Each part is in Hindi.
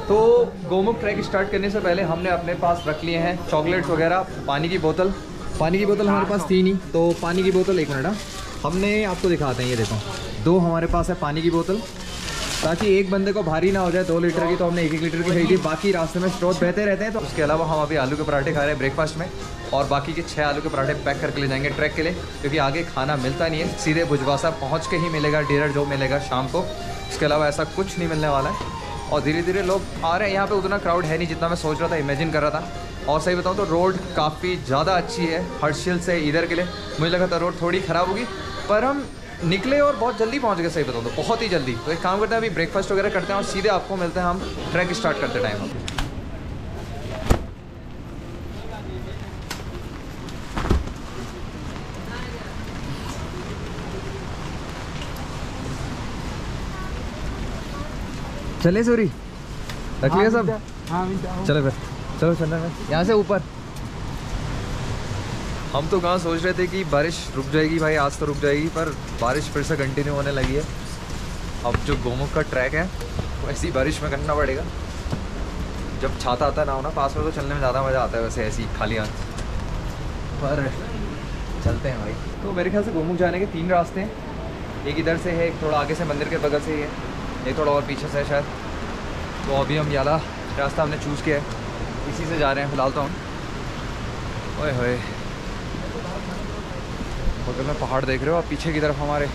तो गोमुख ट्रैक स्टार्ट करने से पहले हमने अपने पास रख लिए हैं चॉकलेट्स वगैरह, पानी की बोतल हमारे पास थी नहीं, तो पानी की बोतल 1 मिनट हमने आपको दिखाते हैं। ये देखो 2 हमारे पास है पानी की बोतल, ताकि एक बंदे को भारी ना हो जाए। 2 लीटर की तो हमने 1-1 लीटर की खरीदी, बाकी रास्ते में स्टोर बहते रहते हैं। तो उसके अलावा हम अभी आलू के पराठे खा रहे हैं ब्रेकफास्ट में, और बाकी के 6 आलू के पराठे पैक करके ले जाएंगे ट्रैक के लिए, क्योंकि आगे खाना मिलता नहीं है, सीधे भुजवासा पहुँच के ही मिलेगा डिनर जो मिलेगा शाम को। इसके अलावा ऐसा कुछ नहीं मिलने वाला है। और धीरे धीरे लोग आ रहे हैं यहाँ पे, उतना क्राउड है नहीं जितना मैं सोच रहा था, इमेजिन कर रहा था। और सही बताऊँ तो रोड काफ़ी ज़्यादा अच्छी है हर्षिल से इधर के लिए। मुझे लगा था रोड थोड़ी ख़राब होगी, पर हम निकले और बहुत जल्दी पहुँच गए, सही बताऊँ तो बहुत ही जल्दी। तो एक काम करते हैं, अभी ब्रेकफास्ट वगैरह करते हैं और सीधे आपको मिलते हैं हम ट्रैक स्टार्ट करते टाइम। चले सूरी रख लिया सब? चलो फिर चलो चल रहे हैं यहाँ से ऊपर। हम तो कहाँ सोच रहे थे कि बारिश रुक जाएगी भाई, आज तो रुक जाएगी, पर बारिश फिर से कंटिन्यू होने लगी है। अब जो गोमुख का ट्रैक है वो ऐसी बारिश में करना पड़ेगा। जब छाता आता ना हो ना पास में तो चलने में ज़्यादा मज़ा आता है, वैसे ऐसी खाली आंख। पर चलते हैं भाई। तो मेरे ख्याल से गोमुख जाने के 3 रास्ते हैं। एक इधर से है, एक थोड़ा आगे से मंदिर के बगल से ही है, एक थोड़ा और पीछे से है शायद। तो अभी हम याला रास्ता हमने चूज़ किया है, इसी से जा रहे हैं फिलहाल तो हम। ओए होए, बगल में पहाड़ देख रहे हो आप पीछे की तरफ हमारे।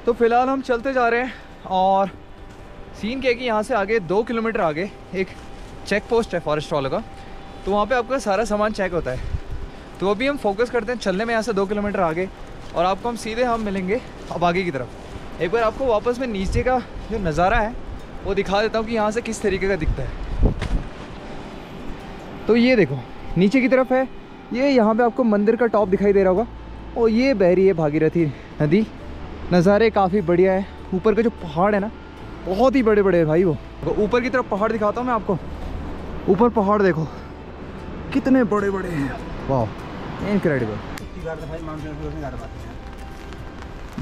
तो फिलहाल हम चलते जा रहे हैं, और सीन क्या है कि यहाँ से आगे 2 किलोमीटर आगे एक चेक पोस्ट है फॉरेस्ट वालों का, तो वहाँ पे आपका सारा सामान चेक होता है। तो अभी हम फोकस करते हैं चलने में यहाँ से 2 किलोमीटर आगे, और आपको हम सीधे हम मिलेंगे अब आगे की तरफ। एक बार आपको वापस में नीचे का जो नज़ारा है वो दिखा देता हूँ कि यहाँ से किस तरीके का दिखता है। तो ये देखो नीचे की तरफ है, ये यहाँ पे आपको मंदिर का टॉप दिखाई दे रहा होगा, और ये बह रही है भागीरथी नदी। नज़ारे काफ़ी बढ़िया है। ऊपर के जो पहाड़ है ना बहुत ही बड़े बड़े है भाई। वो ऊपर की तरफ पहाड़ दिखाता हूँ मैं आपको। ऊपर पहाड़ देखो कितने बड़े बड़े हैं, वाह इनक्रेडिबल।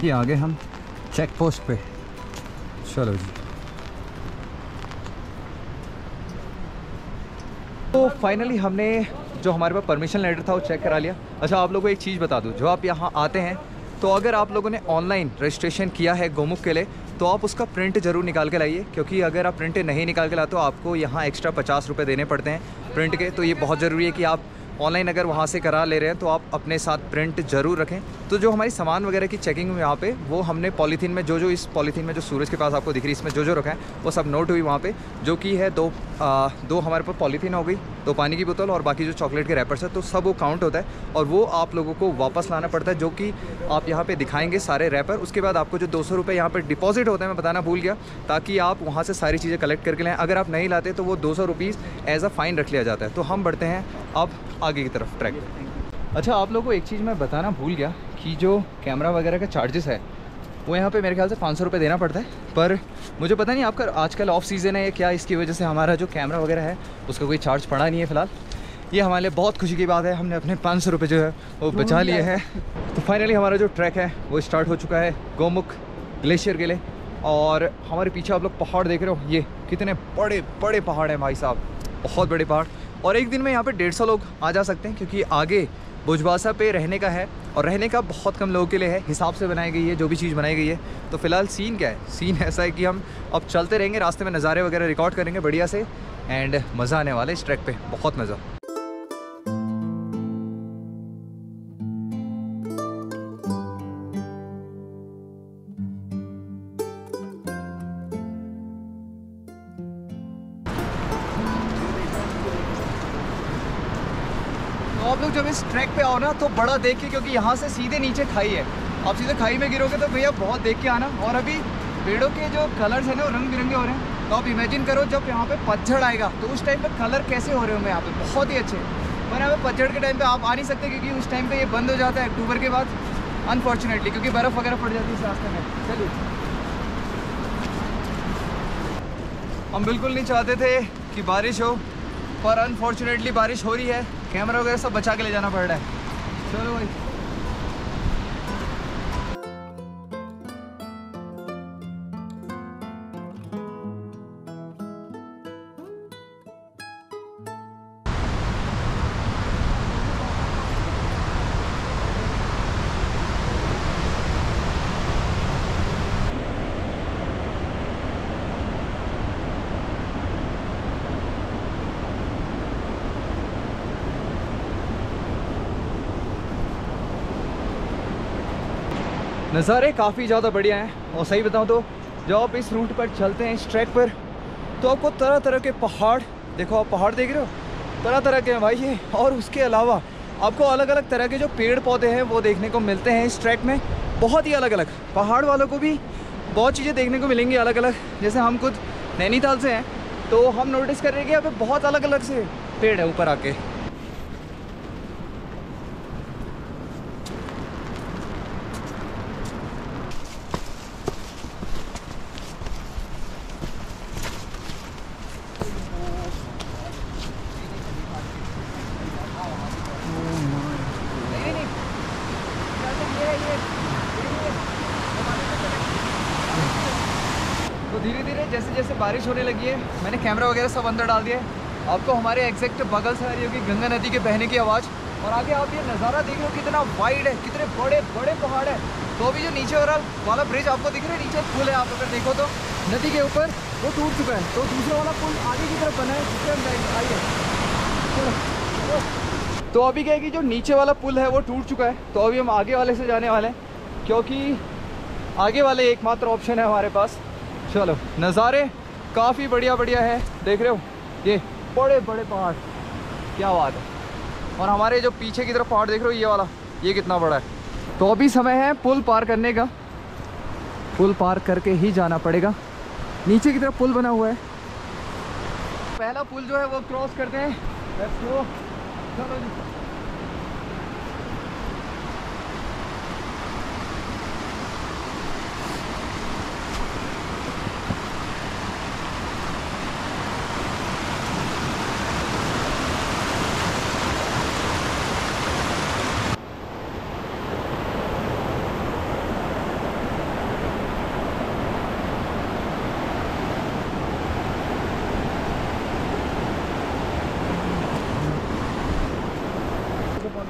ये आगे हम चेक पोस्ट पे, चलो जी। तो फाइनली हमने जो हमारे पास परमिशन लेटर था वो चेक करा लिया। अच्छा आप लोगों को एक चीज़ बता दूं, जो आप यहाँ आते हैं तो अगर आप लोगों ने ऑनलाइन रजिस्ट्रेशन किया है गोमुख के लिए तो आप उसका प्रिंट ज़रूर निकाल के लाइए, क्योंकि अगर आप प्रिंट नहीं निकाल के लाते तो आपको यहाँ एक्स्ट्रा 50 रुपये देने पड़ते हैं प्रिंट के। तो ये बहुत ज़रूरी है कि आप ऑनलाइन अगर वहाँ से करा ले रहे हैं तो आप अपने साथ प्रिंट ज़रूर रखें। तो जो हमारी सामान वगैरह की चेकिंग यहाँ पे वो हमने पॉलीथीन में जो इस पॉलीथीन में जो सूरज के पास आपको दिख रही है इसमें जो रखा है वो सब नोट हुई वहाँ पे, जो कि है दो हमारे पास पॉलीथीन हो गई, 2 पानी की बोतल और बाकी जो चॉकलेट के रैपर्स है, तो सब वो काउंट होता है और वो आप लोगों को वापस लाना पड़ता है, जो कि आप यहाँ पे दिखाएंगे सारे रैपर। उसके बाद आपको जो 200 रुपये यहाँ पर डिपॉजिट होता है, मैं बताना भूल गया, ताकि आप वहाँ से सारी चीज़ें कलेक्ट करके लें। अगर आप नहीं लाते तो वो 200 रुपीज़ एज अ फ़ाइन रख लिया जाता है। तो हम बढ़ते हैं अब आगे की तरफ ट्रैक। अच्छा आप लोगों को एक चीज़ मैं बताना भूल गया कि जो कैमरा वगैरह का चार्जेस है वो यहाँ पे मेरे ख्याल से 500 रुपये देना पड़ता है, पर मुझे पता नहीं आपका आजकल ऑफ सीज़न है या क्या, इसकी वजह से हमारा जो कैमरा वगैरह है उसका कोई चार्ज पड़ा नहीं है फ़िलहाल। ये हमारे लिए बहुत खुशी की बात है, हमने अपने 500 रुपये जो है वो बचा लिए हैं। तो फाइनली हमारा जो ट्रैक है वो स्टार्ट हो चुका है गोमुख ग्लेशियर के लिए, और हमारे पीछे आप लोग पहाड़ देख रहे हो, ये कितने बड़े बड़े पहाड़ हैं भाई साहब, बहुत बड़े पहाड़। और एक दिन में यहाँ पे 150 लोग आ जा सकते हैं, क्योंकि आगे भुजवासा पे रहने का है और रहने का बहुत कम लोगों के लिए है, हिसाब से बनाई गई है जो भी चीज़ बनाई गई है। तो फिलहाल सीन क्या है, सीन ऐसा है कि हम अब चलते रहेंगे, रास्ते में नज़ारे वगैरह रिकॉर्ड करेंगे बढ़िया से, एंड मज़ा आने वाला है इस ट्रैक पे, बहुत मज़ा। तो आप लोग जब इस ट्रैक पे आओ ना तो बड़ा देख के, क्योंकि यहाँ से सीधे नीचे खाई है, आप सीधे खाई में गिरोगे तो भैया बहुत देख के आना। और अभी पेड़ों के जो कलर्स हैं ना वो रंग बिरंगे हो रहे हैं, तो आप इमेजिन करो जब यहाँ पे पतझड़ आएगा तो उस टाइम पे कलर कैसे हो रहे होंगे यहाँ पे, बहुत ही अच्छे। पर यहाँ पे पतझड़ के टाइम पे आप आ नहीं सकते, क्योंकि उस टाइम पे ये बंद हो जाता है अक्टूबर के बाद अनफॉर्चुनेटली, क्योंकि बर्फ़ वगैरह पड़ जाती है इस रास्ते में। चलिए, हम बिल्कुल नहीं चाहते थे कि बारिश हो, पर अनफॉर्चुनेटली बारिश हो रही है, कैमरा वगैरह सब बचा के ले जाना पड़ रहा है। चलो भाई, नज़ारे काफ़ी ज़्यादा बढ़िया हैं। और सही बताऊँ तो जब आप इस रूट पर चलते हैं, इस ट्रैक पर, तो आपको तरह तरह के पहाड़, देखो आप पहाड़ देख रहे हो, तरह तरह के हैं भाई ये। और उसके अलावा आपको अलग अलग तरह के जो पेड़ पौधे हैं वो देखने को मिलते हैं इस ट्रैक में, बहुत ही अलग अलग। पहाड़ वालों को भी बहुत चीज़ें देखने को मिलेंगी अलग अलग। जैसे हम खुद नैनीताल से हैं तो हम नोटिस कर रहे हैं कि यहाँ पे बहुत अलग अलग से पेड़ है ऊपर आके। तो धीरे धीरे जैसे जैसे बारिश होने लगी है, मैंने कैमरा वगैरह सब अंदर डाल दिया है। आपको हमारे एग्जैक्ट बगल से आ रही होगी गंगा नदी के बहने की आवाज़। और आगे आप ये नज़ारा देख लो, कितना वाइड है, कितने बड़े बड़े पहाड़ है। तो अभी जो नीचे वाला ब्रिज आपको दिख रहा है, नीचे पुल है, आप अगर देखो तो नदी के ऊपर, वो टूट चुका है। तो दूसरा वाला पुल आगे की तरफ बना है, जिससे हम आइए। तो अभी क्या है कि जो नीचे वाला पुल है वो टूट चुका है, तो अभी हम आगे वाले से जाने वाले हैं, क्योंकि आगे वाले एकमात्र ऑप्शन है हमारे पास। चलो, नज़ारे काफ़ी बढ़िया बढ़िया है, देख रहे हो ये बड़े बड़े पहाड़, क्या बात है। और हमारे जो पीछे की तरफ पहाड़ देख रहे हो, ये वाला, ये कितना बड़ा है। तो अभी समय है पुल पार करने का, पुल पार करके ही जाना पड़ेगा। नीचे की तरफ पुल बना हुआ है, पहला पुल जो है वो क्रॉस करते हैं। लेट्स गो, चलो जी।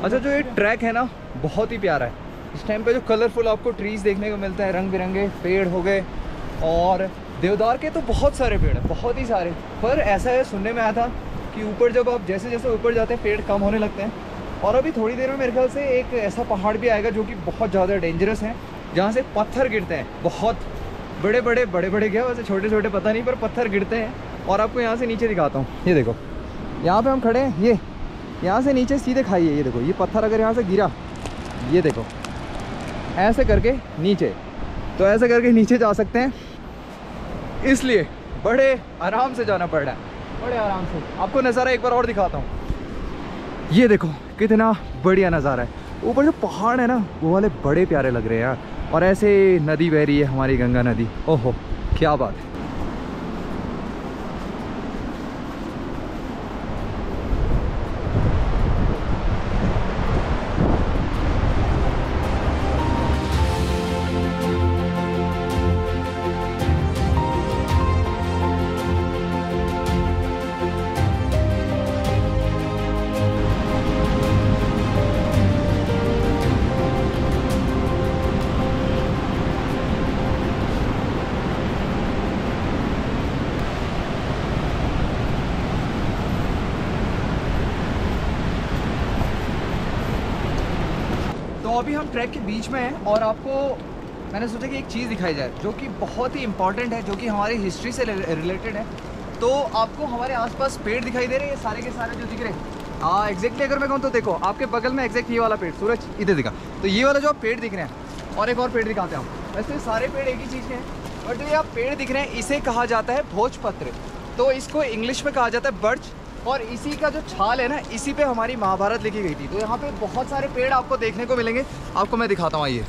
अच्छा, जो ये ट्रैक है ना बहुत ही प्यारा है। इस टाइम पे जो कलरफुल आपको ट्रीज़ देखने को मिलता है, रंग बिरंगे पेड़ हो गए, और देवदार के तो बहुत सारे पेड़ हैं, बहुत ही सारे। पर ऐसा है, सुनने में आया था कि ऊपर जब आप जैसे जैसे ऊपर जाते हैं पेड़ कम होने लगते हैं। और अभी थोड़ी देर में मेरे ख्याल से एक ऐसा पहाड़ भी आएगा जो कि बहुत ज़्यादा डेंजरस है, जहाँ से पत्थर गिरते हैं, बहुत बड़े बड़े बड़े बड़े, क्या वैसे छोटे छोटे पता नहीं, पर पत्थर गिरते हैं। और आपको यहाँ से नीचे दिखाता हूँ, ये देखो, यहाँ पर हम खड़े हैं, ये यहाँ से नीचे सीधे खाई है, ये देखो, ये पत्थर अगर यहाँ से गिरा, ये देखो ऐसे करके नीचे, तो ऐसे करके नीचे जा सकते हैं। इसलिए बड़े आराम से जाना पड़ रहा है, बड़े आराम से। आपको नज़ारा एक बार और दिखाता हूँ, ये देखो कितना बढ़िया नज़ारा है। ऊपर जो पहाड़ है ना वो वाले बड़े प्यारे लग रहे हैं यार। और ऐसे नदी बह रही है, हमारी गंगा नदी, ओहो क्या बात है। तो अभी हम ट्रैक के बीच में हैं और आपको मैंने सोचा कि एक चीज़ दिखाई जाए जो कि बहुत ही इंपॉर्टेंट है, जो कि हमारी हिस्ट्री से रिलेटेड है। तो आपको हमारे आसपास पेड़ दिखाई दे रहे हैं, ये सारे के सारे जो दिख रहे हैं, एग्जैक्टली अगर मैं कहूँ तो देखो आपके बगल में एग्जैक्ट ये वाला पेड़, सूरज इधर दिखा, तो ये वाला जो आप पेड़ दिख रहे हैं, और एक और पेड़ दिखाते हैं हम। वैसे सारे पेड़ एक ही चीज़ के हैं, और जो ये आप पेड़ दिख रहे हैं इसे कहा जाता है भोजपत्र। तो इसको इंग्लिश में कहा जाता है बर्च। और इसी का जो छाल है ना, इसी पे हमारी महाभारत लिखी गई थी। तो यहाँ पे बहुत सारे पेड़ आपको देखने को मिलेंगे, आपको मैं दिखाता हूँ। आइए,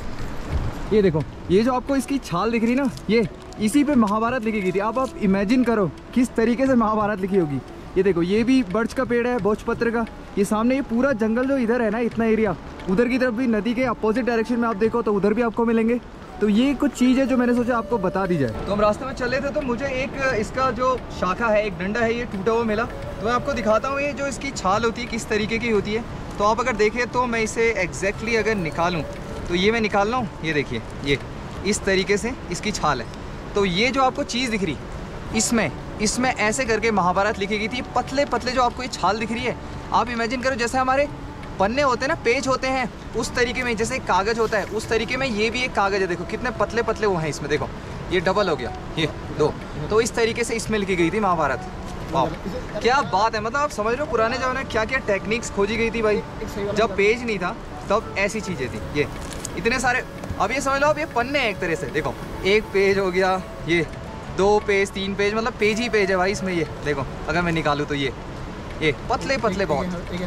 ये देखो, ये जो आपको इसकी छाल दिख रही ना, ये इसी पे महाभारत लिखी गई थी। अब आप इमेजिन करो किस तरीके से महाभारत लिखी होगी। ये देखो, ये भी बर्च का पेड़ है, भोजपत्र का। ये सामने ये पूरा जंगल जो इधर है ना, इतना एरिया, उधर की तरफ भी नदी के अपोजिट डायरेक्शन में आप देखो तो उधर भी आपको मिलेंगे। तो ये कुछ चीज़ है जो मैंने सोचा आपको बता दी जाए। तो हम रास्ते में चल रहे थे तो मुझे एक इसका जो शाखा है, एक डंडा है, ये टूटा हुआ मिला। तो मैं आपको दिखाता हूँ ये जो इसकी छाल होती है किस तरीके की होती है। तो आप अगर देखें तो मैं इसे एग्जैक्टली अगर निकालूँ तो ये मैं निकाल रहा हूँ, ये देखिए, ये इस तरीके से इसकी छाल है। तो ये जो आपको चीज़ दिख रही, इसमें ऐसे करके महाभारत लिखी गई थी। पतले पतले जो आपको ये छाल दिख रही है, आप इमेजिन करो जैसे हमारे पन्ने होते हैं ना, पेज होते हैं, उस तरीके में, जैसे कागज़ होता है उस तरीके में ये भी एक कागज़ है। देखो कितने पतले पतले वो हैं इसमें, देखो ये डबल हो गया, ये 2। तो इस तरीके से इसमें लिखी गई थी महाभारत। वाह क्या बात है, मतलब आप समझ लो पुराने ज़माने में क्या क्या टेक्निक्स खोजी गई थी भाई। जब पेज नहीं था तब ऐसी चीज़ें थी। ये इतने सारे, अब ये समझ लो अब ये पन्ने हैं एक तरह से। देखो 1 पेज हो गया, ये 2 पेज 3 पेज, मतलब पेज ही पेज है भाई इसमें। ये देखो अगर मैं निकालूँ तो ये पतले पतले बहुत,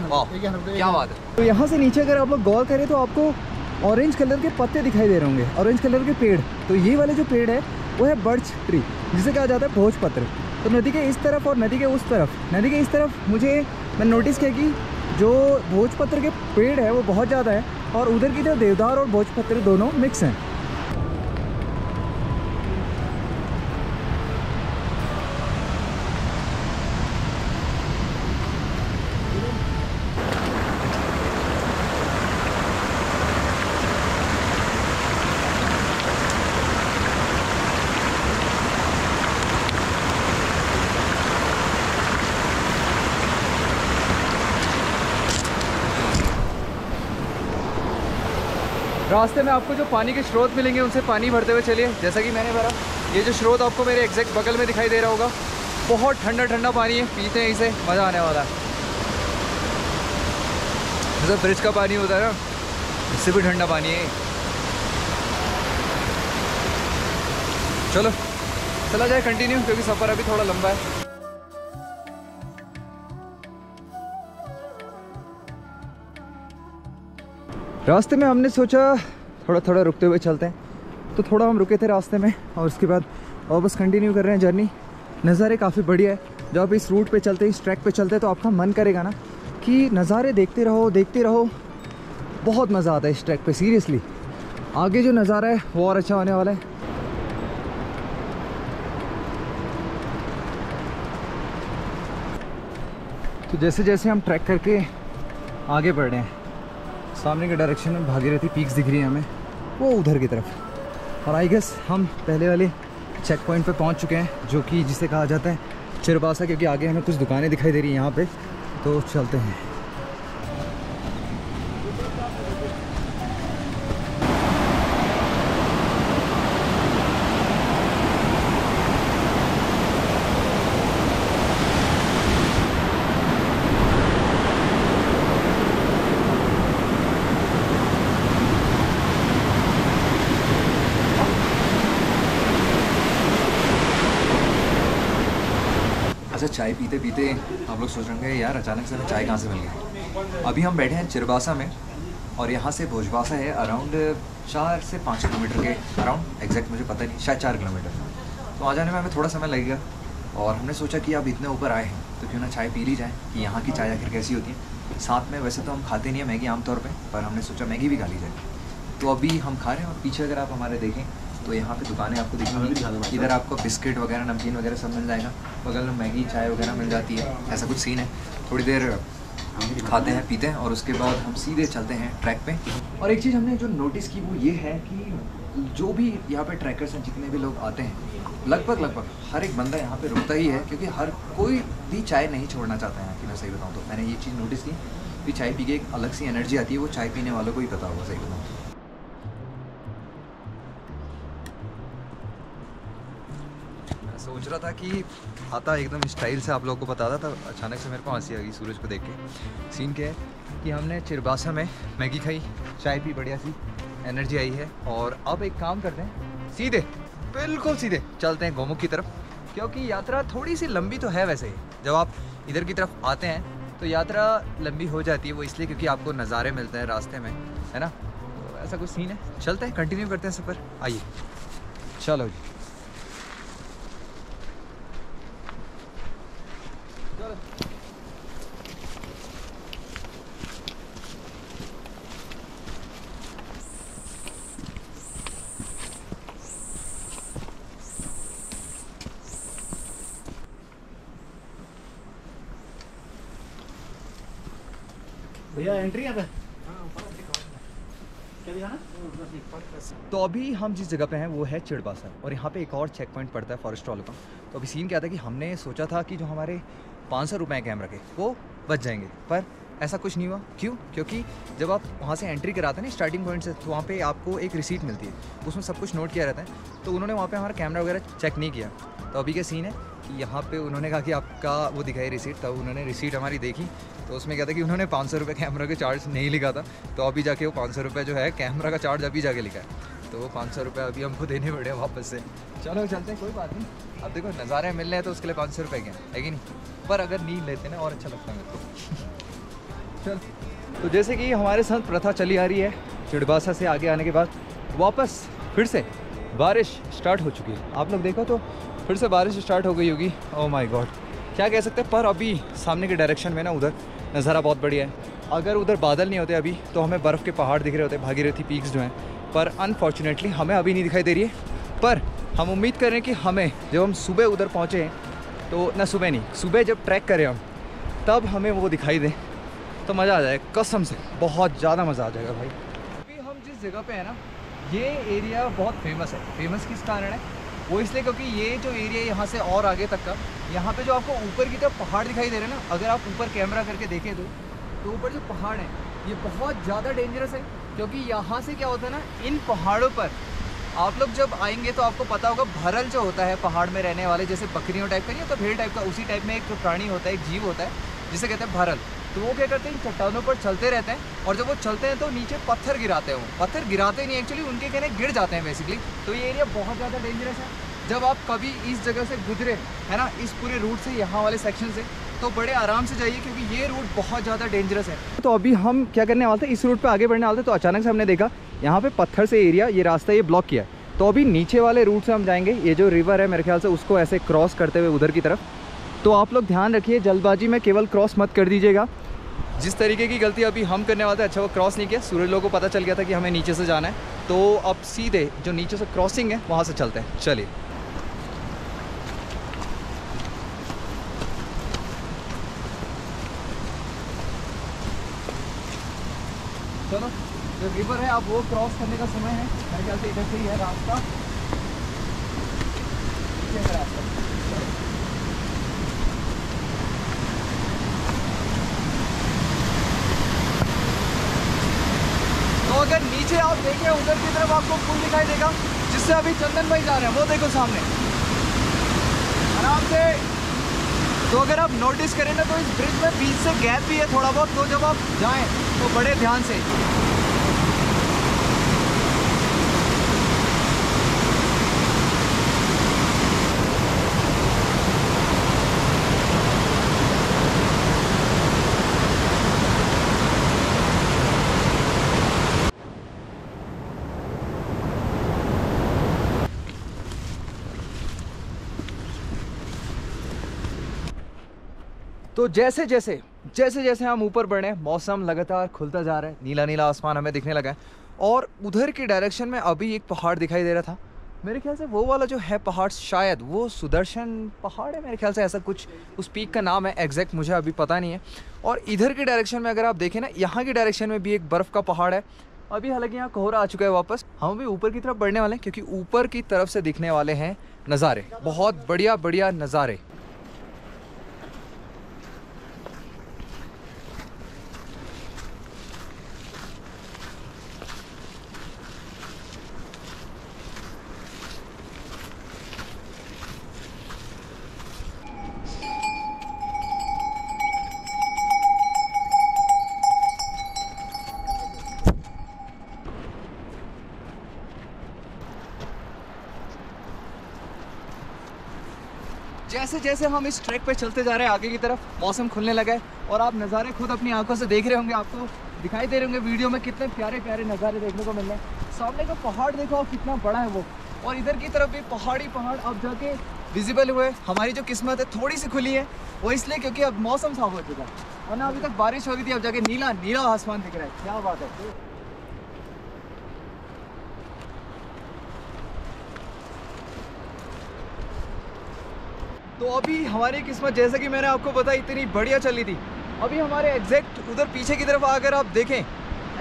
वाह क्या बात है। तो यहाँ से नीचे अगर आप लोग गौर करें तो आपको ऑरेंज कलर के पत्ते दिखाई दे रहे होंगे, ऑरेंज कलर के पेड़। तो ये वाले जो पेड़ है वो है बर्च ट्री, जिसे कहा जाता है भोजपत्र। तो नदी के इस तरफ और नदी के उस तरफ, नदी के इस तरफ मैंने नोटिस किया कि जो भोजपत्र के पेड़ है वो बहुत ज़्यादा है, और उधर की तरफ देवदार और भोजपत्र दोनों मिक्स हैं। रास्ते में आपको जो पानी के स्रोत मिलेंगे उनसे पानी भरते हुए चलिए, जैसा कि मैंने भरा। ये जो स्रोत आपको मेरे एग्जैक्ट बगल में दिखाई दे रहा होगा, बहुत ठंडा ठंडा पानी है, पीते हैं इसे, मज़ा आने वाला है। जैसे फ्रिज का पानी होता है ना, इससे भी ठंडा पानी है। चलो चला जाए कंटिन्यू, क्योंकि सफ़र अभी थोड़ा लंबा है। रास्ते में हमने सोचा थोड़ा थोड़ा रुकते हुए चलते हैं, तो थोड़ा हम रुके थे रास्ते में, और उसके बाद वापस कंटिन्यू कर रहे हैं जर्नी। नज़ारे काफ़ी बढ़िया है। जब आप इस रूट पे चलते हैं, इस ट्रैक पे चलते हैं, तो आपका मन करेगा ना कि नज़ारे देखते रहो देखते रहो। बहुत मज़ा आता है इस ट्रैक पे, सीरियसली। आगे जो नज़ारा है वो और अच्छा होने वाला है। तो जैसे जैसे हम ट्रैक करके आगे बढ़ रहे हैं, सामने के डायरेक्शन में भागीरथी पीक्स दिख रही है हमें, वो उधर की तरफ। और आई गेस हम पहले वाले चेक पॉइंट पे पहुंच चुके हैं, जो कि जिसे कहा जाता है चिरबासा, क्योंकि आगे हमें कुछ दुकानें दिखाई दे रही हैं यहाँ पे। तो चलते हैं। अच्छा, चाय पीते पीते आप लोग सोच रहे होंगे यार अचानक से हमें चाय कहाँ से मिल गई। अभी हम बैठे हैं चिरबासा में, और यहाँ से भोजबासा है अराउंड 4 से 5 किलोमीटर के अराउंड, एग्जैक्ट मुझे पता नहीं, शायद 4 किलोमीटर। तो आ जाने में हमें थोड़ा समय लगेगा, और हमने सोचा कि अब इतने ऊपर आए हैं तो क्यों ना चाय पी ली जाए, कि यहाँ की चाय आखिर कैसी होती है। साथ में वैसे तो हम खाते नहीं हैं मैगी आमतौर पर हमने सोचा मैगी भी खा ली जाए। तो अभी हम खा रहे हैं, और पीछे अगर आप हमारे देखें तो यहाँ पे दुकानें आपको दिखेंगी। इधर आपको बिस्किट वगैरह, नमकीन वगैरह सब मिल जाएगा, बगल में मैगी चाय वगैरह मिल जाती है। ऐसा कुछ सीन है। थोड़ी देर खाते हैं पीते हैं, और उसके बाद हम सीधे चलते हैं ट्रैक पे। और एक चीज़ हमने जो नोटिस की वो ये है कि जो भी यहाँ पे ट्रैकर्स हैं, जितने भी लोग आते हैं, लगभग हर एक बंदा यहाँ पे रुकता ही है, क्योंकि हर कोई भी चाय नहीं छोड़ना चाहता है यहाँ की। मैं सही बताऊँ तो मैंने ये चीज़ नोटिस की कि चाय पी के एक अलग सी एनर्जी आती है, वो चाय पीने वालों को ही पता होगा, सही बताऊँ। सोच रहा था कि आता एकदम स्टाइल से आप लोगों को बताता था, अचानक से मेरे को हंसी आ गई सूरज को देख के। सीन क्या है कि हमने चिरबासा में मैगी खाई, चाय पी, बढ़िया सी एनर्जी आई है, और अब एक काम करते हैं, सीधे बिल्कुल सीधे चलते हैं गोमुख की तरफ, क्योंकि यात्रा थोड़ी सी लंबी तो है। वैसे ही जब आप इधर की तरफ आते हैं तो यात्रा लंबी हो जाती है, वो इसलिए क्योंकि आपको नज़ारे मिलते हैं रास्ते में, है ना। तो ऐसा कुछ सीन है। चलते हैं, कंटिन्यू करते हैं सफ़र, आइए चलो जी। भैया एंट्री यहाँ पे तो अभी हम जिस जगह पे हैं वो है चिरबासा, और यहाँ पे एक और चेक पॉइंट पड़ता है फॉरेस्ट वालों का। तो अभी सीन क्या था कि हमने सोचा था कि जो हमारे 500 रुपये कैमरा के वो बच जाएंगे, पर ऐसा कुछ नहीं हुआ। क्यों? क्योंकि जब आप वहाँ से एंट्री कराते हैं ना स्टार्टिंग पॉइंट से, तो वहाँ पे आपको एक रिसीट मिलती है, उसमें सब कुछ नोट किया रहता है। तो उन्होंने वहाँ पे हमारा कैमरा वगैरह चेक नहीं किया। तो अभी का सीन है कि यहाँ पे उन्होंने कहा कि आपका वो दिखाई रिसीट, तब उन्होंने रिसीट हमारी देखी, तो उसमें क्या था कि उन्होंने 500 रुपये कैमरा के चार्ज नहीं लिखा था। तो अभी जाके वो 500 रुपये जो है कैमरा का चार्ज अभी जाके लिखा है, तो वो 500 रुपये अभी हमको देने पड़े वापस से। चलो चलते हैं, कोई बात नहीं। अब देखो नज़ारे मिल रहे हैं तो उसके लिए 500 रुपये के है कि नहीं, पर अगर नींद लेते ना और अच्छा लगता है मेरे को। चल, तो जैसे कि हमारे साथ प्रथा चली आ रही है, चिड़बासा से आगे आने के बाद वापस फिर से बारिश स्टार्ट हो चुकी है। आप लोग देखो तो फिर से बारिश स्टार्ट हो गई होगी। ओह माय गॉड, क्या कह सकते हैं। पर अभी सामने के डायरेक्शन में ना उधर नज़ारा बहुत बढ़िया है। अगर उधर बादल नहीं होते अभी तो हमें बर्फ़ के पहाड़ दिख रहे होते, भागीरथी पीक्स जो हैं, पर अनफॉर्चुनेटली हमें अभी नहीं दिखाई दे रही है। पर हम उम्मीद कर रहे हैं कि हमें जब हम सुबह उधर पहुँचे हैं, तो ना सुबह नहीं, सुबह जब ट्रैक करें हम, तब हमें वो दिखाई दे तो मज़ा आ जाएगा, कसम से बहुत ज़्यादा मज़ा आ जाएगा भाई। अभी हम जिस जगह पे है ना, ये एरिया बहुत फेमस है। फेमस किस कारण है? वो इसलिए क्योंकि ये जो एरिया यहाँ से और आगे तक का, यहाँ पे जो आपको ऊपर की तरफ पहाड़ दिखाई दे रहे हैं ना, अगर आप ऊपर कैमरा करके देखें तो ऊपर जो पहाड़ है ये बहुत ज़्यादा डेंजरस है। क्योंकि यहाँ से क्या होता है ना, इन पहाड़ों पर आप लोग जब आएंगे तो आपको पता होगा, भरल जो होता है पहाड़ में रहने वाले, जैसे बकरियों टाइप का नहीं होता, भेड़ टाइप का, उसी टाइप में एक प्राणी होता है, एक जीव होता है जिसे कहते हैं भरल। तो वो क्या करते हैं, इन चट्टानों पर चलते रहते हैं, और जब वो चलते हैं तो नीचे पत्थर गिराते हैं। वो पत्थर गिराते नहीं, एक्चुअली उनके कहने गिर जाते हैं बेसिकली। तो ये एरिया बहुत ज़्यादा डेंजरस है। जब आप कभी इस जगह से गुजरे है ना, इस पूरे रूट से, यहाँ वाले सेक्शन से, तो बड़े आराम से जाइए, क्योंकि ये रूट बहुत ज़्यादा डेंजरस है। तो अभी हम क्या करने वाले थे, इस रूट पे आगे बढ़ने वाले थे, तो अचानक से हमने देखा यहाँ पे पत्थर से एरिया, ये रास्ता ये ब्लॉक किया है। तो अभी नीचे वाले रूट से हम जाएंगे, ये जो रिवर है मेरे ख्याल से उसको ऐसे क्रॉस करते हुए उधर की तरफ। तो आप लोग ध्यान रखिए, जल्दबाजी में केवल क्रॉस मत कर दीजिएगा। जिस तरीके की गलती अभी हम करने वाले थे, अच्छा वो क्रॉस नहीं किया, सूरज लोगों को पता चल गया था कि हमें नीचे से जाना है, तो अब सीधे जो नीचे से क्रॉसिंग है वहाँ से चलते हैं। चलिए चलो, जो रिवर है अब वो क्रॉस करने का समय है। मेरे ख्याल से इधर से ही है रास्ता, पीछे का रास्ता। तो अगर नीचे आप देखें उधर की तरफ आपको पुल दिखाई देगा, जिससे अभी चंदन भाई जा रहे हैं, वो देखो सामने आराम से। तो अगर आप नोटिस करें ना, तो इस ब्रिज में बीच से गैप भी है थोड़ा बहुत, तो जब आप जाएं तो बड़े ध्यान से। तो जैसे जैसे हम ऊपर बढ़े, मौसम लगातार खुलता जा रहा है, नीला नीला आसमान हमें दिखने लगा है। और उधर की डायरेक्शन में अभी एक पहाड़ दिखाई दे रहा था, मेरे ख्याल से वो वाला जो है पहाड़, शायद वो सुदर्शन पहाड़ है, मेरे ख्याल से ऐसा कुछ उस पीक का नाम है, एग्जैक्ट मुझे अभी पता नहीं है। और इधर की डायरेक्शन में अगर आप देखें ना, यहाँ की डायरेक्शन में भी एक बर्फ़ का पहाड़ है। अभी हालांकि यहाँ कोहरा आ चुका है वापस, हम भी ऊपर की तरफ बढ़ने वाले हैं, क्योंकि ऊपर की तरफ से दिखने वाले हैं नज़ारे, बहुत बढ़िया बढ़िया नज़ारे। जैसे जैसे हम इस ट्रैक पे चलते जा रहे हैं आगे की तरफ, मौसम खुलने लगा है, और आप नज़ारे खुद अपनी आंखों से देख रहे होंगे, आपको दिखाई दे रहे होंगे वीडियो में, कितने प्यारे प्यारे नज़ारे देखने को मिल रहे हैं। सामने का पहाड़ देखो कितना बड़ा है वो, और इधर की तरफ भी पहाड़ी पहाड़ अब जाके विजिबल हुए। हमारी जो किस्मत है थोड़ी सी खुली है, वो इसलिए क्योंकि अब मौसम साफ हो चुका है, वरना अभी तक बारिश हो रही थी, अब जाके नीला नीला आसमान दिख रहा है। क्या बात है। तो अभी हमारी किस्मत, जैसे कि मैंने आपको बताया, इतनी बढ़िया चली थी। अभी हमारे एग्जैक्ट उधर पीछे की तरफ अगर आप देखें,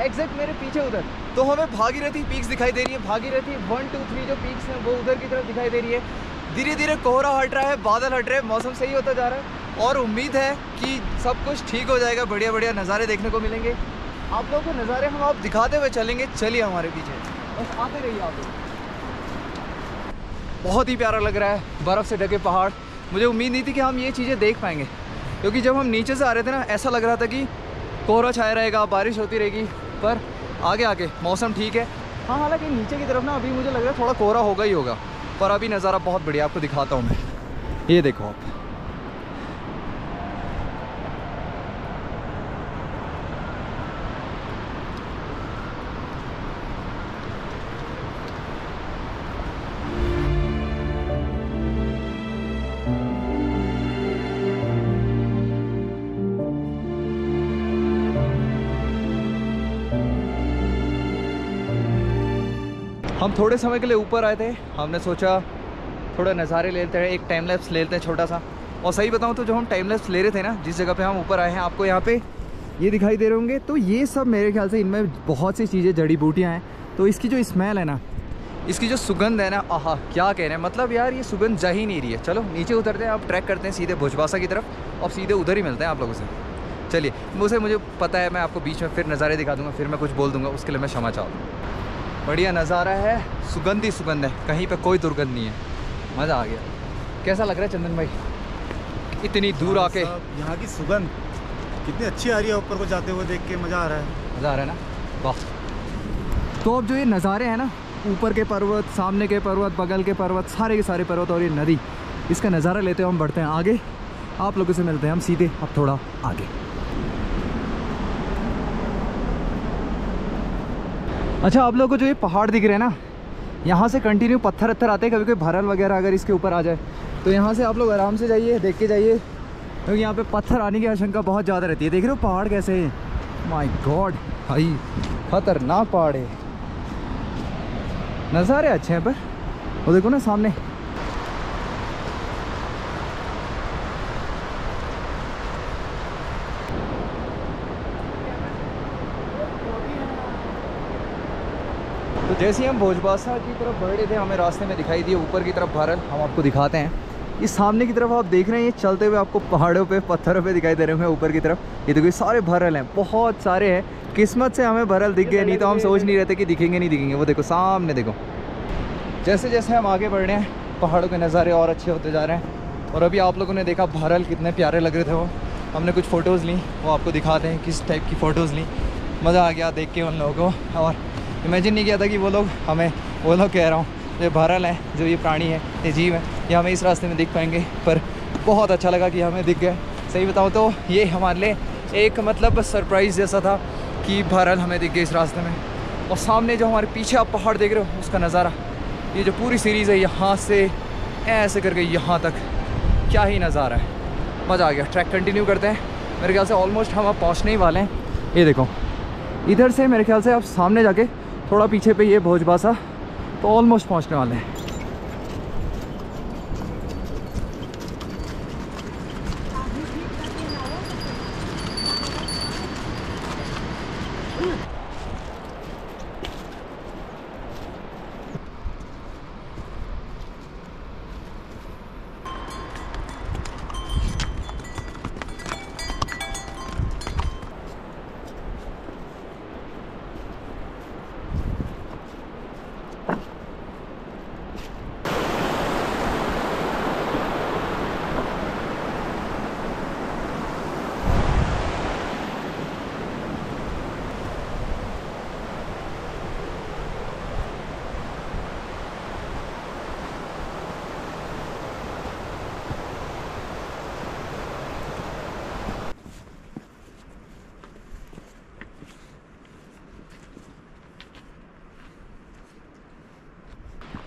एग्जैक्ट मेरे पीछे उधर, तो हमें भागीरथी पीक्स दिखाई दे रही है। भागीरथी 1, 2, 3 जो पीक्स हैं वो उधर की तरफ दिखाई दे रही है। धीरे धीरे कोहरा हट रहा है, बादल हट रहे हैं, मौसम सही होता जा रहा है। और उम्मीद है कि सब कुछ ठीक हो जाएगा, बढ़िया बढ़िया नज़ारे देखने को मिलेंगे आप लोगों को। नज़ारे हम आप दिखाते हुए चलेंगे, चलिए हमारे पीछे बस आते रहिए आप लोग। बहुत ही प्यारा लग रहा है, बर्फ़ से ढके पहाड़। मुझे उम्मीद नहीं थी कि हम ये चीज़ें देख पाएंगे, क्योंकि जब हम नीचे से आ रहे थे ना ऐसा लग रहा था कि कोहरा छाया रहेगा, बारिश होती रहेगी, पर आगे आके मौसम ठीक है। हाँ, हालांकि नीचे की तरफ ना अभी मुझे लग रहा है थोड़ा कोहरा होगा ही होगा, पर अभी नज़ारा बहुत बढ़िया आपको दिखाता हूँ मैं। ये देखो आप, हम थोड़े समय के लिए ऊपर आए थे, हमने सोचा थोड़ा नज़ारे ले लेते हैं, एक टाइम लैप्स ले लेते हैं छोटा सा। और सही बताऊं तो जो हम टाइम लैप्स ले रहे थे ना, जिस जगह पे हम ऊपर आए हैं, आपको यहाँ पे ये दिखाई दे रहे होंगे, तो ये सब मेरे ख्याल से इनमें बहुत सी चीज़ें, जड़ी बूटियाँ हैं। तो इसकी जो स्मेल है ना, इसकी जो सुगंध है ना, आहा क्या कह रहे हैं, मतलब यार ये सुगंध जा ही नहीं रही है। चलो नीचे उतरते हैं, आप ट्रैक करते हैं सीधे भोजबासा की तरफ, और सीधे उधर ही मिलते हैं आप लोगों से। चलिए, मुझे पता है मैं आपको बीच में फिर नज़ारे दिखा दूँगा, फिर मैं कुछ बोल दूँगा, उसके लिए मैं क्षमा चाहता हूँ। बढ़िया नज़ारा है, सुगंध ही सुगंध है, कहीं पे कोई दुर्गंध नहीं है। मज़ा आ गया। कैसा लग रहा है चंदन भाई, इतनी दूर आके? यहाँ की सुगंध कितनी अच्छी आ रही है, ऊपर को जाते हुए देख के मज़ा आ रहा है। मज़ा आ रहा है ना, वाह। तो अब जो ये नज़ारे हैं ना, ऊपर के पर्वत, सामने के पर्वत, बगल के पर्वत, सारे के सारे पर्वत और ये नदी, इसका नज़ारा लेते हुए हम बढ़ते हैं आगे। आप लोगों से मिलते हैं हम सीधे अब थोड़ा आगे। अच्छा, आप लोगों को जो ये पहाड़ दिख रहे हैं ना, यहाँ से कंटिन्यू पत्थर आते हैं। कभी कोई भरल वगैरह अगर इसके ऊपर आ जाए तो यहाँ से आप लोग आराम से जाइए, देख के जाइए, क्योंकि यहाँ पे पत्थर आने की आशंका बहुत ज़्यादा रहती है। देख रहे हो पहाड़ कैसे हैं, माय गॉड भाई, खतरनाक पहाड़ है। नज़ारे अच्छे हैं, पर वो देखो ना सामने, तो जैसे ही हम भोजबासा की तरफ बढ़ रहे थे, हमें रास्ते में दिखाई दिए ऊपर की तरफ भरल। हम आपको दिखाते हैं, इस सामने की तरफ आप देख रहे हैं, ये चलते हुए आपको पहाड़ों पे, पत्थरों पे दिखाई दे रहे हैं ऊपर की तरफ। ये देखो, ये सारे भरल हैं, बहुत सारे हैं। किस्मत से हमें भरल दिख गए, नहीं तो हम सोच नहीं रहते कि दिखेंगे नहीं दिखेंगे। वो देखो सामने, देखो जैसे जैसे हम आगे बढ़ रहे हैं, पहाड़ों के नज़ारे और अच्छे होते जा रहे हैं। और अभी आप लोगों ने देखा भरल कितने प्यारे लग रहे थे, वो हमने कुछ फ़ोटोज़ ली, वो आपको दिखाते हैं किस टाइप की फ़ोटोज़ ली। मज़ा आ गया देख के उन लोगों को, और इमेजिन नहीं किया था कि वो लोग कह रहा हूँ, जो भरल है, जो ये प्राणी है, ये जीव है, ये हमें इस रास्ते में दिख पाएंगे। पर बहुत अच्छा लगा कि हमें दिख गए। सही बताऊँ तो ये हमारे लिए एक मतलब सरप्राइज़ जैसा था कि भरल हमें दिख गए इस रास्ते में। और सामने जो हमारे पीछे आप पहाड़ देख रहे हो, उसका नज़ारा, ये जो पूरी सीरीज़ है, यहाँ से ऐसे करके यहाँ तक, क्या ही नज़ारा है। मज़ा आ गया। ट्रैक कंटिन्यू करते हैं, मेरे ख्याल से ऑलमोस्ट हम अब पहुँचने ही वाले हैं। ये देखो, इधर से मेरे ख्याल से आप सामने जाके थोड़ा पीछे पे ये भोजबासा, तो ऑलमोस्ट पहुंचने वाले हैं।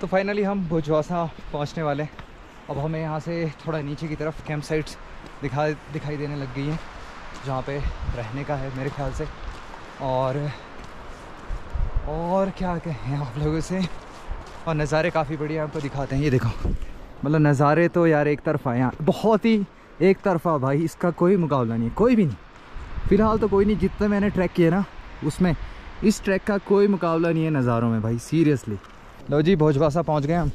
तो फाइनली हम भोजबासा पहुंचने वाले हैं। अब हमें यहाँ से थोड़ा नीचे की तरफ कैंप साइट्स दिखाई देने लग गई हैं, जहाँ पे रहने का है मेरे ख्याल से। और क्या कहें आप लोगों से, और नज़ारे काफ़ी बढ़िया आपको दिखाते हैं। ये देखो, मतलब नज़ारे तो यार एक तरफा यहाँ, बहुत ही एक तरफा भाई, इसका कोई मुकाबला नहीं है, कोई भी नहीं। फ़िलहाल तो कोई नहीं, जितने मैंने ट्रैक किए ना, उसमें इस ट्रैक का कोई मुकाबला नहीं है नज़ारों में भाई, सीरियसली। लो जी, भोजबासा पहुंच गए हम।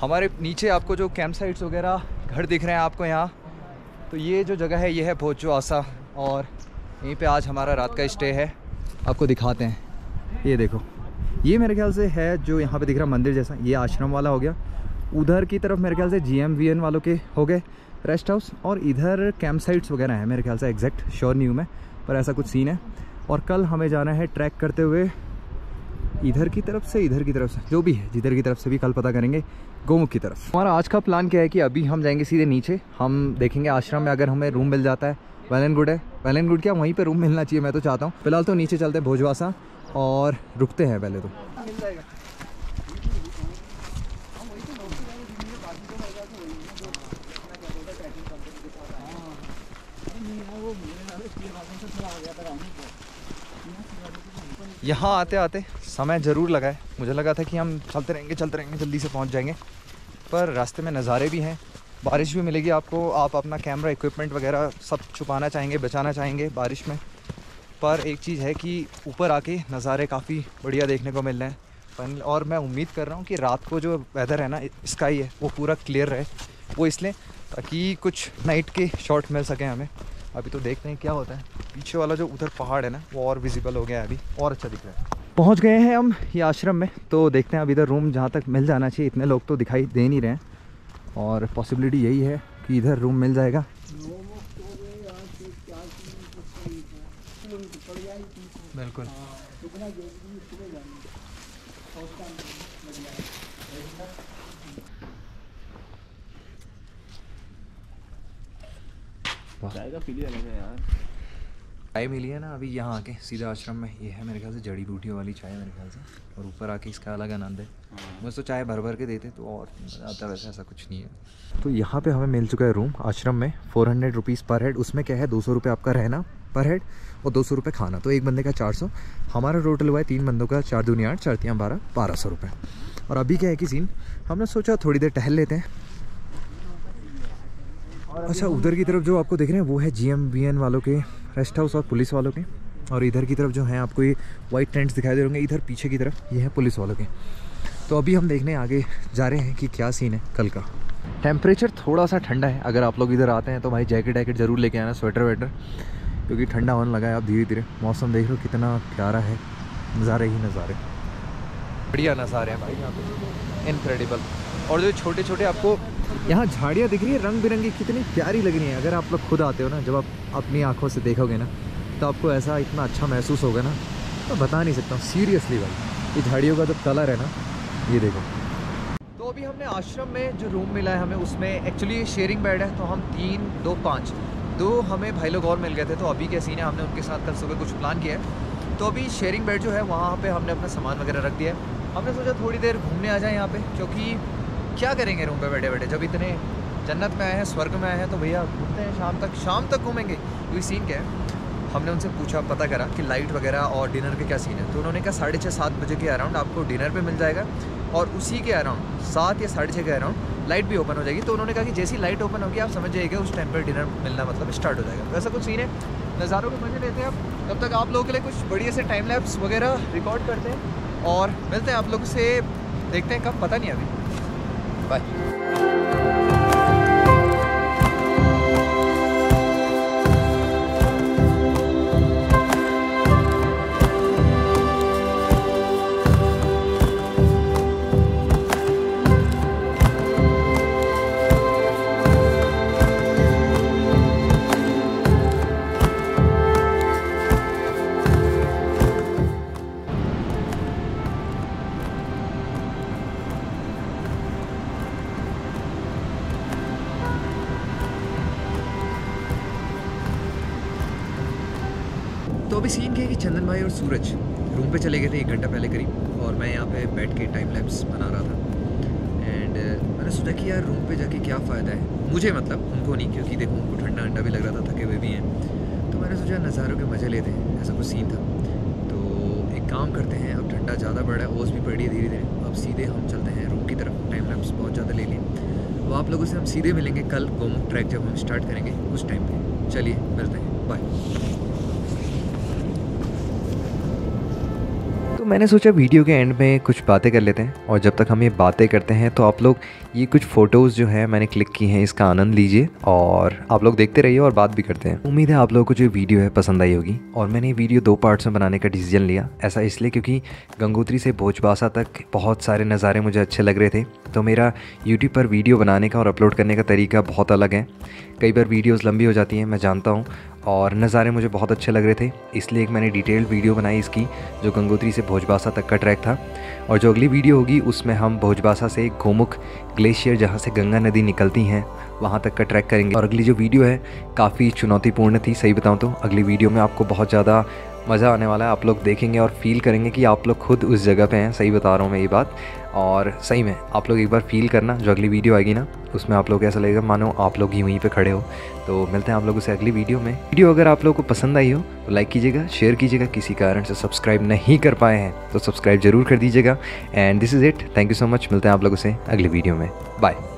हमारे नीचे आपको जो कैंप साइट्स वगैरह घर दिख रहे हैं आपको यहाँ, तो ये जो जगह है ये है भोजो आसा, और यहीं पे आज हमारा रात का स्टे है। आपको दिखाते हैं, ये देखो, ये मेरे ख्याल से है जो यहाँ पे दिख रहा मंदिर जैसा, ये आश्रम वाला हो गया। उधर की तरफ मेरे ख्याल से GMVN वालों के हो गए रेस्ट हाउस, और इधर कैंप साइट्स वगैरह हैं मेरे ख्याल से, एग्जैक्ट श्योर नहीं हूँ मैं, पर ऐसा कुछ सीन है। और कल हमें जाना है ट्रैक करते हुए इधर की तरफ से, इधर की तरफ से, जो भी है जिधर की तरफ से भी कल पता करेंगे, गोमुख की तरफ। हमारा आज का प्लान क्या है कि अभी हम जाएंगे सीधे नीचे, हम देखेंगे आश्रम में अगर हमें रूम मिल जाता है वेल एंड गुड है, वेल एंड गुड क्या, वहीं पे रूम मिलना चाहिए, मैं तो चाहता हूँ। फिलहाल तो नीचे चलते हैं भोजवासा और रुकते हैं पहले तो। मिल जाएगा। यहाँ आते आते समय ज़रूर लगा है, मुझे लगा था कि हम चलते रहेंगे जल्दी से पहुँच जाएंगे, पर रास्ते में नज़ारे भी हैं, बारिश भी मिलेगी आपको, आप अपना कैमरा इक्विपमेंट वगैरह सब छुपाना चाहेंगे, बचाना चाहेंगे बारिश में। पर एक चीज़ है कि ऊपर आके नज़ारे काफ़ी बढ़िया देखने को मिल रहे हैं, और मैं उम्मीद कर रहा हूँ कि रात को जो वेदर है ना, स्काई है, वो पूरा क्लियर रहे, वो इसलिए ताकि कुछ नाइट के शॉट मिल सकें हमें। अभी तो देखते हैं क्या होता है। पीछे वाला जो उधर पहाड़ है ना, वो और विजिबल हो गया है, अभी और अच्छा दिख रहा है। पहुंच गए हैं हम ये आश्रम में, तो देखते हैं अब इधर रूम जहां तक मिल जाना चाहिए, इतने लोग तो दिखाई दे नहीं रहे हैं, और पॉसिबिलिटी यही है कि इधर रूम मिल जाएगा। बिल्कुल। चाय मिली है ना अभी यहाँ आके सीधे आश्रम में, ये है मेरे ख्याल से जड़ी बूटियों वाली चाय मेरे ख्याल से, और ऊपर आके इसका अलग आनंद है। मुझे तो चाय भर भर के देते तो और मज़ा आता, वैसे ऐसा कुछ नहीं है। तो यहाँ पे हमें मिल चुका है रूम आश्रम में, 400 रुपीज़ पर हेड। उसमें क्या है, 200 रुपये आपका रहना पर हेड और 200 रुपये खाना, तो एक बंदे का 400। हमारा टोटल हुआ है 3 बंदों का 4 दूनी 8, 4 3 12, 1200 रुपये। और अभी क्या है कि सीन, हमने सोचा थोड़ी देर टहल लेते हैं। अच्छा, उधर की तरफ जो आपको देख रहे हैं वो है GMVN वालों के रेस्ट हाउस और पुलिस वालों के, और इधर की तरफ जो है आपको ये वाइट टेंट्स दिखाई दे होंगे, इधर पीछे की तरफ ये है पुलिस वालों के। तो अभी हम देखने आगे जा रहे हैं कि क्या सीन है कल का। टेम्परेचर थोड़ा सा ठंडा है, अगर आप लोग इधर आते हैं तो भाई जैकेट ज़रूर लेके आना, स्वेटर वेटर, क्योंकि ठंडा होने लगा है। आप धीरे धीरे मौसम देख लो कितना प्यारा है, नज़ारे ही नज़ारे, बढ़िया नज़ारे हैं भाई यहाँ पे, इनक्रेडिबल। और जो छोटे छोटे आपको यहाँ झाड़ियाँ दिख रही है रंग बिरंगी, कितनी प्यारी लग रही हैं। अगर आप लोग खुद आते हो ना, जब आप अपनी आंखों से देखोगे ना, तो आपको ऐसा इतना अच्छा महसूस होगा ना, तो बता नहीं सकता हूँ सीरियसली भाई। ये झाड़ियों का जो कलर है ना, ये देखो। तो अभी हमने आश्रम में जो रूम मिला है हमें, उसमें एक्चुअली शेयरिंग बेड है, तो हम 3 2 5 2 हमें भाई लोग और मिल गए थे। तो अभी क्या सीन है, हमने उनके साथ कल सुबह कुछ प्लान किया है, तो अभी शेयरिंग बेड जो है वहाँ पे हमने अपना सामान वगैरह रख दिया है। हमने सोचा थोड़ी देर घूमने आ जाए यहाँ पे, क्योंकि क्या करेंगे रूम पे बैठे बैठे, जब इतने जन्नत में आए हैं, स्वर्ग में आए हैं, तो भैया घूमते हैं, शाम तक घूमेंगे। क्योंकि सीन क्या है, हमने उनसे पूछा, पता करा कि लाइट वगैरह और डिनर के क्या सीन है, तो उन्होंने कहा 6:30 7 बजे के अराउंड आपको डिनर पे मिल जाएगा, और उसी के अराउंड 7 या 6:30 के अराउंड लाइट भी ओपन हो जाएगी। तो उन्होंने कहा कि जैसी लाइट ओपन होगी आप समझ जाइएगा उस टाइम पर डिनर मिलना मतलब स्टार्ट हो जाएगा। वैसा कुछ सीन है, नज़ारों के मजे लेते हैं आप। तब तक आप लोगों के लिए कुछ बढ़िया से टाइम लैप्स वगैरह रिकॉर्ड करते हैं, और मिलते हैं आप लोगों से, देखते हैं कब, पता नहीं अभी। बाय। तो अभी सीन क्या है कि चंदन भाई और सूरज रूम पे चले गए थे 1 घंटा पहले करीब, और मैं यहाँ पे बैठ के टाइम लैप्स बना रहा था। एंड मैंने सोचा कि यार रूम पे जाके क्या फ़ायदा है, मुझे मतलब, उनको नहीं, क्योंकि देखो उनको ठंडा ठंडा भी लग रहा था, थके हुए भी हैं। तो मैंने सोचा नज़ारों के मज़े लेते हैं, ऐसा कुछ सीन था। तो एक काम करते हैं, अब ठंडा ज़्यादा बढ़ा है, ओस भी पड़ रही है धीरे धीरे, अब सीधे हम चलते हैं रूम की तरफ। टाइम लैप्स बहुत ज़्यादा ले लिए, अब आप लोगों से हम सीधे मिलेंगे कल गोमुख ट्रैक जब हम स्टार्ट करेंगे उस टाइम पर। चलिए मिलते हैं, बाय। तो मैंने सोचा वीडियो के एंड में कुछ बातें कर लेते हैं, और जब तक हम ये बातें करते हैं तो आप लोग ये कुछ फ़ोटोज़ जो है मैंने क्लिक की हैं इसका आनंद लीजिए, और आप लोग देखते रहिए और बात भी करते हैं। उम्मीद है आप लोगों को जो वीडियो है पसंद आई होगी। और मैंने ये वीडियो 2 पार्ट्स में बनाने का डिसीजन लिया, ऐसा इसलिए क्योंकि गंगोत्री से भोजबासा तक बहुत सारे नज़ारे मुझे अच्छे लग रहे थे। तो मेरा यूट्यूब पर वीडियो बनाने का और अपलोड करने का तरीका बहुत अलग है। कई बार वीडियोज़ लंबी हो जाती हैं, मैं जानता हूँ, और नज़ारे मुझे बहुत अच्छे लग रहे थे, इसलिए एक मैंने डिटेल्ड वीडियो बनाई इसकी, जो गंगोत्री से भोजबासा तक का ट्रैक था। और जो अगली वीडियो होगी उसमें हम भोजबासा से गोमुख ग्लेशियर, जहाँ से गंगा नदी निकलती हैं, वहाँ तक का ट्रैक करेंगे। और अगली जो वीडियो है काफ़ी चुनौतीपूर्ण थी, सही बताऊँ तो। अगली वीडियो में आपको बहुत ज़्यादा मज़ा आने वाला है, आप लोग देखेंगे और फील करेंगे कि आप लोग खुद उस जगह पे हैं। सही बता रहा हूँ मैं ये बात, और सही में आप लोग एक बार फील करना। जो अगली वीडियो आएगी ना, उसमें आप लोग ऐसा लगेगा मानो आप लोग ही वहीं पे खड़े हो। तो मिलते हैं आप लोगों से अगली वीडियो में। वीडियो अगर आप लोगों को पसंद आई हो तो लाइक कीजिएगा, शेयर कीजिएगा। किसी कारण से सब्सक्राइब नहीं कर पाए हैं तो सब्सक्राइब जरूर कर दीजिएगा। And this is it, thank you so much. मिलते हैं आप लोगों से अगली वीडियो में, बाय।